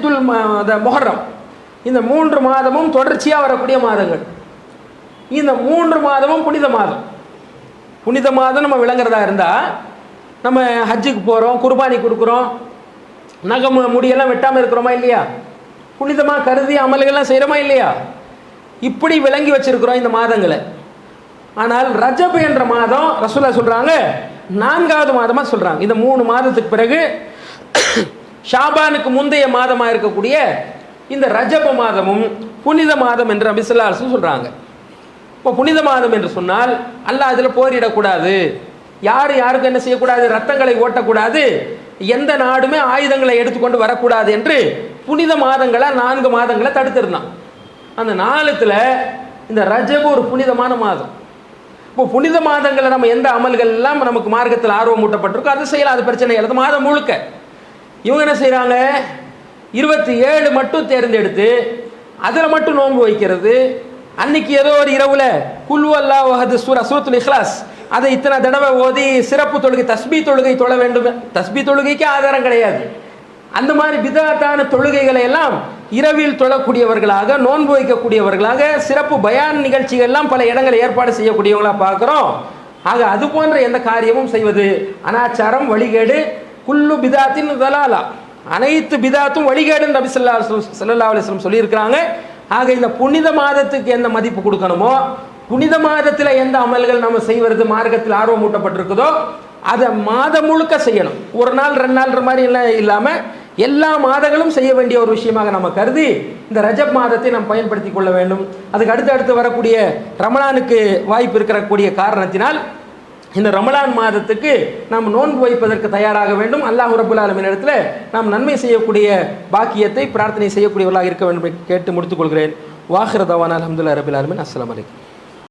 S1: முஹர்ரம். இந்த 3 மாதமும் தொடர்ச்சியாக வரக்கூடிய மாதங்கள். இந்த 3 மாதமும் புனித மாதம். புனித மாதம் நம்ம விளங்குறதா இருந்தால், நம்ம ஹஜ்ஜுக்கு போகிறோம், குர்பானி கொடுக்குறோம், நகம் முடியெல்லாம் வெட்டாமல் இருக்கிறோமா இல்லையா, புனிதமாக கருதி அமல்கள்லாம் செய்கிறோமா இல்லையா, இப்படி விளங்கி வச்சிருக்கிறோம் இந்த மாதங்களை. ஆனால் ரஜப் என்ற மாதம் ரசூலுல்லாஹ் சொல்கிறாங்க 4வது மாதமாக சொல்கிறாங்க. இந்த 3 மாதத்துக்கு பிறகு ஷாபானுக்கு முந்தைய மாதமாக இருக்கக்கூடிய இந்த ரஜப மாதமும் புனித மாதம் என்று நபி ஸல்லல்லாஹு அலைஹி வஸல்லம் சொல்கிறாங்க. இப்போ புனித மாதம் என்று சொன்னால் அல்லாஹ் அதில் போரிடக்கூடாது, யாருக்கும் என்ன செய்யக்கூடாது, ரத்தங்களை ஓட்டக்கூடாது, எந்த நாடுமே ஆயுதங்களை எடுத்துக்கொண்டு வரக்கூடாது என்று புனித மாதங்களை 4 மாதங்களை தடுத்திருந்தான். அந்த 4ல் இந்த ரஜபு ஒரு புனிதமான மாதம். இப்போ புனித மாதங்களை நம்ம எந்த அமல்கள் எல்லாம் நமக்கு மார்க்கத்தில் ஆர்வம் ஊட்டப்பட்டிருக்கோ அது செய்யலாம், அது பிரச்சனை இல்லை. மாதம் முழுக்க இவங்க என்ன செய்கிறாங்க, 27 மட்டும் தேர்ந்தெடுத்து அதில் மட்டும் நோன்பு வைக்கிறது. அன்னைக்கு ஏதோ ஒரு இரவுல குல் வல்லாஹு அஹத் சூரத்துல் இக்லாஸ் அதை இத்தனை தடவை ஓதி சிறப்பு தொழுகை தஸ்பீ தொழுகை தொழ வேண்டும். தஸ்பீ தொழுகைக்கு ஆதாரம் கிடையாது. அந்த மாதிரி பிதாத்தான தொழுகைகளை எல்லாம் இரவில் தொழக்கூடியவர்களாக, நோன்பு வைக்கக்கூடியவர்களாக, சிறப்பு பயான் நிகழ்ச்சிகள்லாம் பல இடங்களை ஏற்பாடு செய்யக்கூடியவங்களாக பார்க்குறோம். ஆக அது போன்ற எந்த காரியமும் செய்வது அனாச்சாரம், வழிகேடு. குல்லு பிதாத்தின் தலாலா, அனைத்து பிதாத்தும் வழிகேடுன்னு நபி ஸல்லல்லாஹு அலைஹி வஸல்லம் சொல்லியிருக்கிறாங்க. ஆக இந்த புனித மாதத்துக்கு என்ன மதிப்பு கொடுக்கணுமோ, புனித மாதத்தில் எந்த அமல்கள் நம்ம செய்வது மார்க்கத்தில் ஆர்வம் ஊட்டப்பட்டிருக்குதோ அதை மாதம் முழுக்க செய்யணும். ஒரு நாள் 2 நாள்ன்ற மாதிரி எல்லாம் இல்லாமல் எல்லா மாதங்களும் செய்ய வேண்டிய ஒரு விஷயமாக நம்ம கருதி இந்த ரஜப் மாதத்தை நாம் பயன்படுத்தி கொள்ள வேண்டும். அதுக்கு அடுத்து வரக்கூடிய ரமலானுக்கு வாய்ப்பு இருக்கக்கூடிய காரணத்தினால் இந்த ரமலான் மாதத்துக்கு நாம் நோன்பு வைப்பதற்கு தயாராக வேண்டும். அல்லாஹ் ரப்பல் ஆலமீன் இடத்துல நாம் நன்மை செய்யக்கூடிய பாக்கியத்தை பிரார்த்தனை செய்யக்கூடியவர்களாக இருக்க வேண்டும் கேட்டு முடித்துக் கொள்கிறேன். வாஹிர தவானா அல்ஹம்துலில்லாஹி ரப்பில் ஆலமீன். அஸ்ஸலாமு அலைக்கும்.